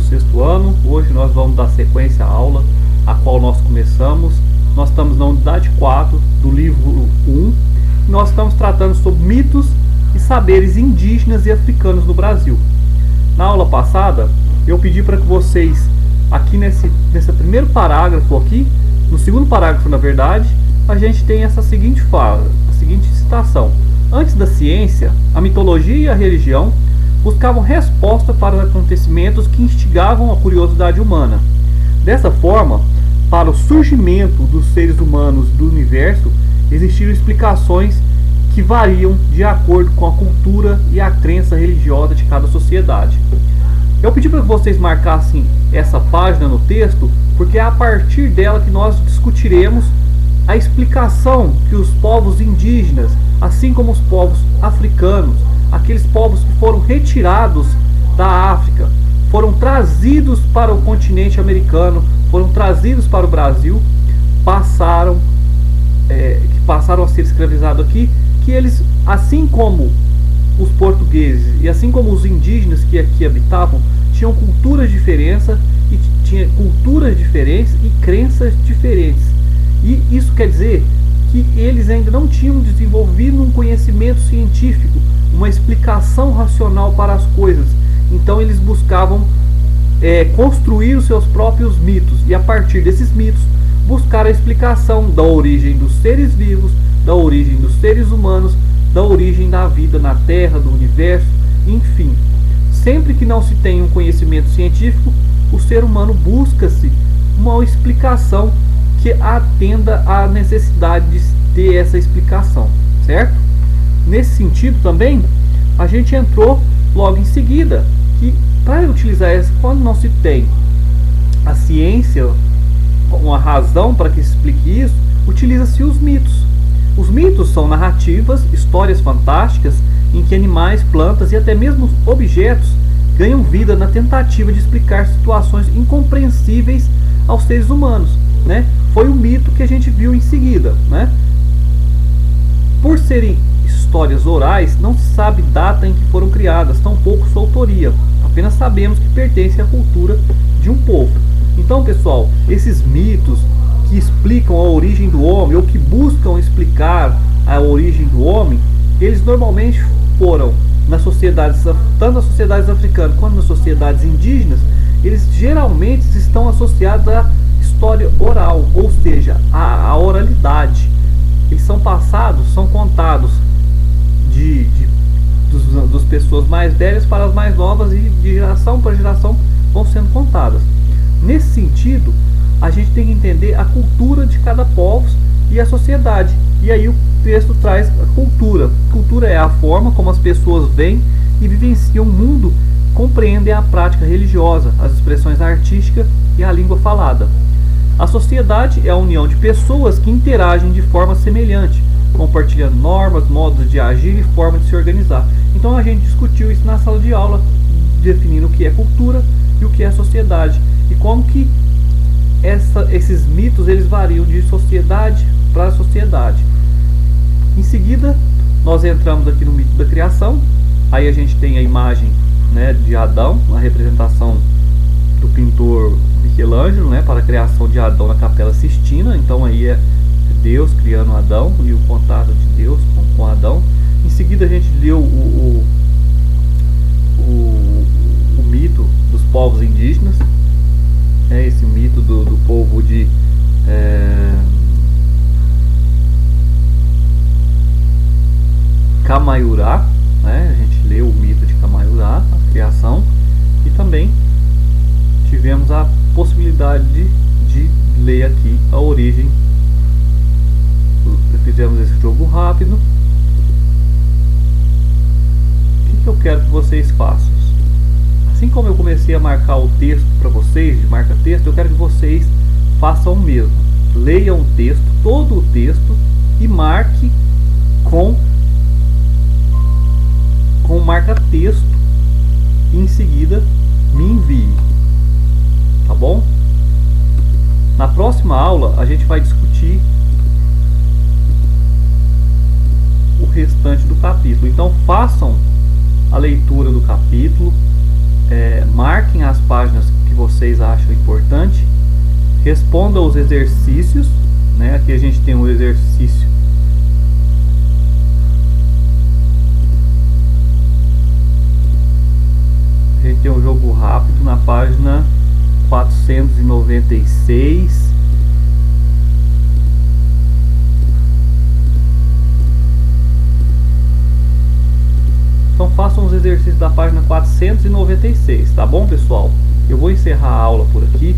sexto ano. Hoje nós vamos dar sequência à aula a qual nós começamos. Nós estamos na unidade 4 do livro 1. Nós estamos tratando sobre mitos e saberes indígenas e africanos no Brasil. Na aula passada, eu pedi para que vocês, aqui nesse primeiro parágrafo aqui, no segundo parágrafo na verdade, a gente tem essa seguinte fala, a seguinte citação: antes da ciência, a mitologia e a religião buscavam resposta para os acontecimentos que instigavam a curiosidade humana. Dessa forma, para o surgimento dos seres humanos do universo, existiram explicações que variam de acordo com a cultura e a crença religiosa de cada sociedade. Eu pedi para que vocês marcassem essa página no texto, porque é a partir dela que nós discutiremos a explicação que os povos indígenas, assim como os povos africanos, aqueles povos que foram retirados da África, foram trazidos para o continente americano, foram trazidos para o Brasil, passaram a ser escravizados aqui, que eles, assim como os portugueses e assim como os indígenas que aqui habitavam, tinham culturas diferentes e crenças diferentes. E isso quer dizer que eles ainda não tinham desenvolvido um conhecimento científico, uma explicação racional para as coisas. Então eles buscavam construir os seus próprios mitos, e a partir desses mitos buscar a explicação da origem dos seres vivos, da origem dos seres humanos, da origem da vida na Terra, do universo, enfim. Sempre que não se tem um conhecimento científico, o ser humano busca-se uma explicação que atenda à necessidade de ter essa explicação, certo? Nesse sentido também, a gente entrou logo em seguida que, para utilizar essa, quando não se tem a ciência, uma razão para que se explique isso, utiliza-se os mitos. Os mitos são narrativas, histórias fantásticas em que animais, plantas e até mesmo objetos ganham vida na tentativa de explicar situações incompreensíveis aos seres humanos, né? Foi o mito que a gente viu em seguida, né? Por serem histórias orais, não se sabe data em que foram criadas, tampouco sua autoria. Apenas sabemos que pertencem à cultura de um povo. Então, pessoal, esses mitos que explicam a origem do homem ou que buscam explicar a origem do homem, eles normalmente foram nas sociedades, tanto nas sociedades africanas quanto nas sociedades indígenas, eles geralmente estão associados à história oral, ou seja, à oralidade. Eles são passados, são contados das pessoas mais velhas para as mais novas, e de geração para geração vão sendo contadas. Nesse sentido, a gente tem que entender a cultura de cada povo e a sociedade. E aí o texto traz a cultura. Cultura é a forma como as pessoas veem e vivenciam o mundo, compreendem a prática religiosa, as expressões artísticas e a língua falada. A sociedade é a união de pessoas que interagem de forma semelhante, compartilhando normas, modos de agir e forma de se organizar. Então a gente discutiu isso na sala de aula, definindo o que é cultura e o que é sociedade, e como que esses mitos eles variam de sociedade para sociedade. Em seguida, nós entramos aqui no mito da criação. Aí a gente tem a imagem, né, de Adão, a representação do pintor Michelangelo, né, para a criação de Adão na Capela Sistina. Então aí é Deus criando Adão e o contato de Deus com Adão. Em seguida a gente leu o mito dos povos indígenas, esse mito do povo de Camaiurá, né? A gente leu o mito de Camaiurá, a criação, e também tivemos a possibilidade de ler aqui a origem. Fizemos esse jogo rápido. O que eu quero que vocês façam? Assim como eu comecei a marcar o texto para vocês, de marca-texto, eu quero que vocês façam o mesmo. Leiam o texto, todo o texto, e marque com marca-texto, e em seguida me envie. Tá bom? Na próxima aula a gente vai discutir o restante do capítulo. Então façam a leitura do capítulo, marquem as páginas que vocês acham importante, respondam os exercícios, né? Aqui a gente tem um exercício a gente tem um jogo rápido na página 496. Então façam os exercícios da página 496, tá bom, pessoal? Eu vou encerrar a aula por aqui.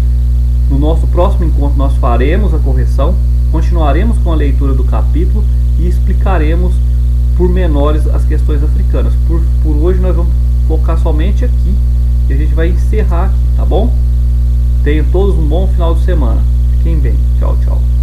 No nosso próximo encontro nós faremos a correção, continuaremos com a leitura do capítulo e explicaremos por menores as questões africanas. Por hoje nós vamos focar somente aqui e a gente vai encerrar aqui, tá bom? Tenham todos um bom final de semana. Fiquem bem. Tchau, tchau.